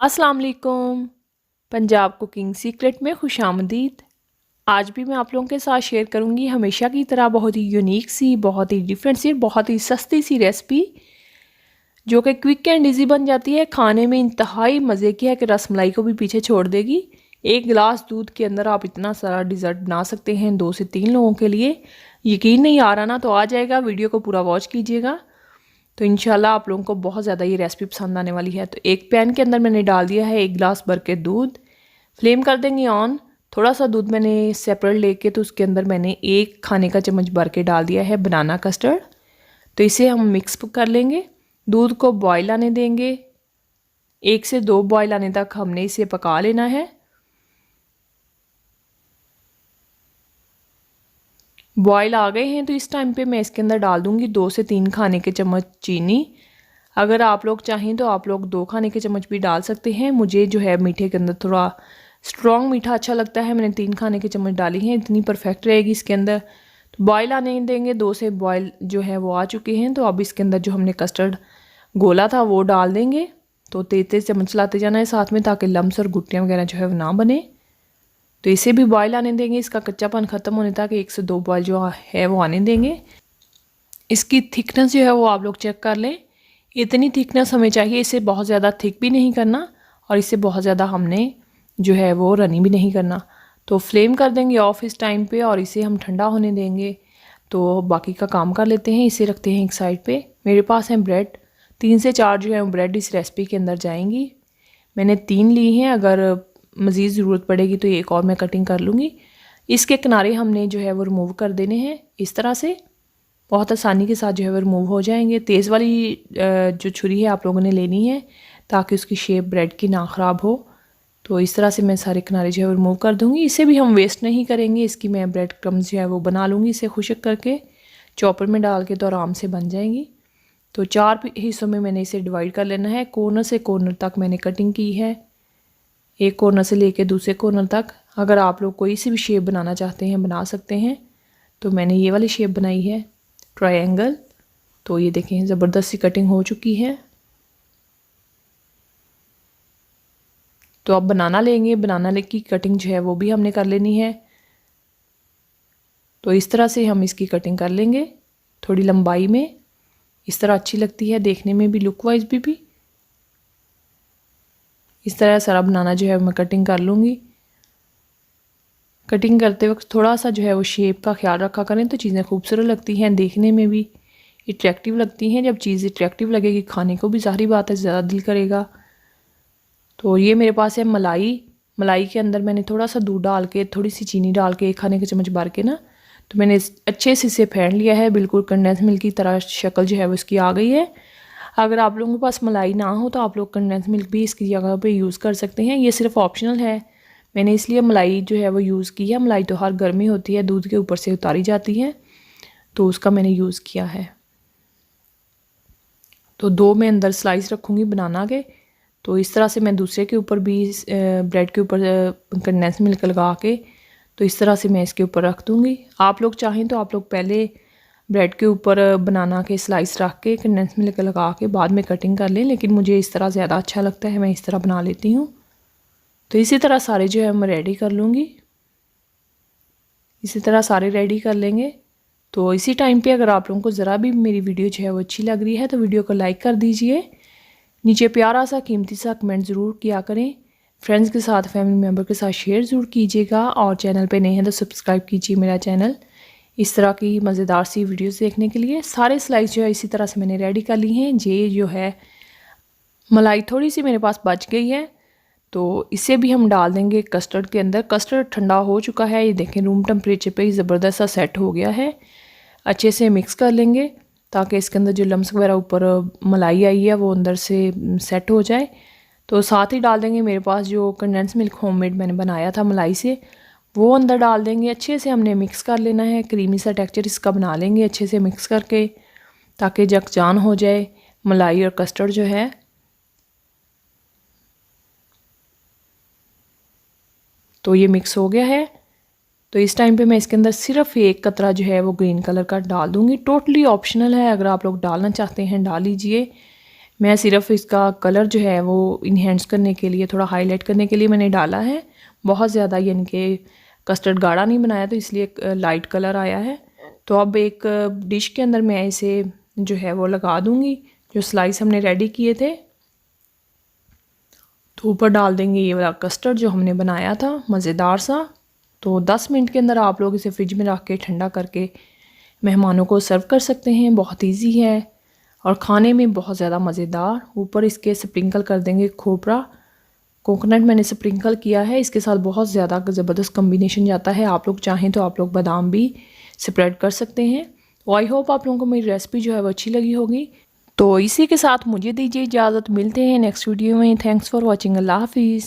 अस्सलाम वालेकुम। Punjab cooking secret में खुशामदीद। आज भी मैं आप लोगों के साथ शेयर करूंगी हमेशा की तरह बहुत ही यूनिक सी, बहुत ही डिफरेंट सी, बहुत ही सस्ती सी रेसिपी जो कि क्विक एंड इजी बन जाती है। खाने में इंतहाई मज़े की है कि रसमलाई को भी पीछे छोड़ देगी। एक गिलास दूध के अंदर आप इतना सारा डिज़र्ट बना सकते हैं 2 से 3 लोगों के लिए। यकीन नहीं आ रहा ना तो आ जाएगा, वीडियो को पूरा वॉच कीजिएगा तो इंशाल्लाह आप लोगों को बहुत ज़्यादा ये रेसिपी पसंद आने वाली है। तो एक पैन के अंदर मैंने डाल दिया है 1 गिलास भर के दूध। फ्लेम कर देंगे ऑन। थोड़ा सा दूध मैंने सेपरेट लेके तो उसके अंदर मैंने 1 खाने का चम्मच भर के डाल दिया है बनाना कस्टर्ड। तो इसे हम मिक्स कर लेंगे। दूध को बॉयल आने देंगे। 1 से 2 बॉयल आने तक हमने इसे पका लेना है। बॉयल आ गए हैं तो इस टाइम पे मैं इसके अंदर डाल दूंगी 2 से 3 खाने के चम्मच चीनी। अगर आप लोग चाहें तो आप लोग 2 खाने के चम्मच भी डाल सकते हैं। मुझे जो है मीठे के अंदर थोड़ा स्ट्रॉन्ग मीठा अच्छा लगता है, मैंने 3 खाने के चम्मच डाली हैं, इतनी परफेक्ट रहेगी इसके अंदर। तो बॉयल आने देंगे। 2 से बॉयल जो है वो आ चुके हैं। तो अब इसके अंदर जो हमने कस्टर्ड गोला था वो डाल देंगे। तो तेज तेज चम्मच चलाते जाना है साथ में ताकि लम्स और गुट्टियाँ वगैरह जो है वो ना बने। तो इसे भी बॉयल आने देंगे, इसका कच्चापन ख़त्म होने तक 1 से 2 बॉयल जो है वो आने देंगे। इसकी थिकनेस जो है वो आप लोग चेक कर लें, इतनी थिकनेस हमें चाहिए। इसे बहुत ज़्यादा थिक भी नहीं करना और इसे बहुत ज़्यादा हमने जो है वो रनी भी नहीं करना। तो फ्लेम कर देंगे ऑफ इस टाइम पे और इसे हम ठंडा होने देंगे। तो बाकी का काम कर लेते हैं। इसे रखते हैं एक साइड पे। मेरे पास है ब्रेड, 3 से 4 जो है ब्रेड इस रेसिपी के अंदर जाएंगी। मैंने 3 ली हैं, अगर मज़ीद ज़रूरत पड़ेगी तो एक और मैं कटिंग कर लूँगी। इसके किनारे हमने जो है वो रिमूव कर देने हैं इस तरह से। बहुत आसानी के साथ जो है वो रिमूव हो जाएंगे। तेज़ वाली जो छुरी है आप लोगों ने लेनी है ताकि उसकी शेप ब्रेड की ना ख़राब हो। तो इस तरह से मैं सारे किनारे जो है वो रिमूव कर दूँगी। इसे भी हम वेस्ट नहीं करेंगे, इसकी मैं ब्रेड क्रम्स जो है वो बना लूँगी। इसे खुशक करके चॉपर में डाल के तो आराम से बन जाएंगी। तो 4 हिस्सों में मैंने इसे डिवाइड कर लेना है। कॉर्नर से कॉर्नर तक मैंने कटिंग की है, एक कॉर्नर से लेके दूसरे कॉर्नर तक। अगर आप लोग कोई सी भी शेप बनाना चाहते हैं बना सकते हैं। तो मैंने ये वाली शेप बनाई है ट्रायंगल। तो ये देखें ज़बरदस्त सी कटिंग हो चुकी है। तो अब बनाना लेंगे, बनाना की कटिंग जो है वो भी हमने कर लेनी है। तो इस तरह से हम इसकी कटिंग कर लेंगे थोड़ी लंबाई में। इस तरह अच्छी लगती है देखने में भी, लुक वाइज भी। इस तरह सारा बनाना जो है मैं कटिंग कर लूँगी। कटिंग करते वक्त थोड़ा सा जो है वो शेप का ख्याल रखा करें तो चीज़ें खूबसूरत लगती हैं, देखने में भी अट्रैक्टिव लगती हैं। जब चीज़ अट्रैक्टिव लगेगी खाने को भी ज़ाहिर बात है ज़्यादा दिल करेगा। तो ये मेरे पास है मलाई। मलाई के अंदर मैंने थोड़ा सा दूध डाल के, थोड़ी सी चीनी डाल के, 1 खाने का चम्मच भर के ना, तो मैंने अच्छे से इसे फेंट लिया है। बिल्कुल कंडेंस मिल्क की तरह शक्ल जो है वो इसकी आ गई है। अगर आप लोगों के पास मलाई ना हो तो आप लोग कंडेंस मिल्क भी इसकी जगह पे यूज़ कर सकते हैं, ये सिर्फ ऑप्शनल है। मैंने इसलिए मलाई जो है वो यूज़ की है। मलाई तो हर गर्मी होती है, दूध के ऊपर से उतारी जाती है, तो उसका मैंने यूज़ किया है। तो 2 मैं अंदर स्लाइस रखूँगी बनाना के। तो इस तरह से मैं दूसरे के ऊपर भी ब्रेड के ऊपर कंडेंस मिल्क लगा के तो इस तरह से मैं इसके ऊपर रख दूँगी। आप लोग चाहें तो आप लोग पहले ब्रेड के ऊपर बनाना के स्लाइस रख के कंडेंस मिल्क लगा के बाद में कटिंग कर लें, लेकिन मुझे इस तरह ज़्यादा अच्छा लगता है, मैं इस तरह बना लेती हूँ। तो इसी तरह सारे जो है मैं रेडी कर लूँगी। इसी तरह सारे रेडी कर लेंगे। तो इसी टाइम पे अगर आप लोगों को ज़रा भी मेरी वीडियो जो है वो अच्छी लग रही है तो वीडियो को लाइक कर दीजिए। नीचे प्यारा सा कीमती सा कमेंट ज़रूर किया करें। फ्रेंड्स के साथ, फैमिली मेम्बर के साथ शेयर ज़रूर कीजिएगा और चैनल पे नए हैं तो सब्सक्राइब कीजिए मेरा चैनल इस तरह की मज़ेदार सी वीडियोस देखने के लिए। सारे स्लाइस जो है इसी तरह से मैंने रेडी कर ली हैं। ये जो है मलाई थोड़ी सी मेरे पास बच गई है तो इसे भी हम डाल देंगे कस्टर्ड के अंदर। कस्टर्ड ठंडा हो चुका है, ये देखें रूम टेम्परेचर पे ही ज़बरदस्त सा सेट हो गया है। अच्छे से मिक्स कर लेंगे ताकि इसके अंदर जो लम्स वगैरह ऊपर मलाई आई है वो अंदर से सेट हो जाए। तो साथ ही डाल देंगे मेरे पास जो कंडेंस मिल्क होममेड मैंने बनाया था मलाई से, वो अंदर डाल देंगे। अच्छे से हमने मिक्स कर लेना है, क्रीमी सा टेक्सचर इसका बना लेंगे अच्छे से मिक्स करके ताकि यकजान हो जाए मलाई और कस्टर्ड जो है। तो ये मिक्स हो गया है। तो इस टाइम पे मैं इसके अंदर सिर्फ 1 कतरा जो है वो ग्रीन कलर का डाल दूँगी। टोटली ऑप्शनल है, अगर आप लोग डालना चाहते हैं डाल लीजिए। मैं सिर्फ इसका कलर जो है वो इन्हेंस करने के लिए, थोड़ा हाईलाइट करने के लिए मैंने डाला है। बहुत ज़्यादा यानी कि कस्टर्ड गाढ़ा नहीं बनाया, तो इसलिए लाइट कलर आया है। तो अब एक डिश के अंदर मैं इसे जो है वो लगा दूँगी, जो स्लाइस हमने रेडी किए थे। तो ऊपर डाल देंगे ये वाला कस्टर्ड जो हमने बनाया था मज़ेदार सा। तो 10 मिनट के अंदर आप लोग इसे फ्रिज में रख के ठंडा करके मेहमानों को सर्व कर सकते हैं। बहुत इजी है और खाने में बहुत ज़्यादा मज़ेदार। ऊपर इसके स्प्रिंकल कर देंगे खोपरा, कोकोनट मैंने स्प्रिंकल किया है। इसके साथ बहुत ज़्यादा ज़बरदस्त कम्बिनेशन जाता है। आप लोग चाहें तो आप लोग बादाम भी स्प्रेड कर सकते हैं। तो आई होप आप लोगों को मेरी रेसिपी जो है वो अच्छी लगी होगी। तो इसी के साथ मुझे दीजिए इजाज़त, मिलते हैं नेक्स्ट वीडियो में। थैंक्स फॉर वॉचिंग, अल्लाह हाफिज़।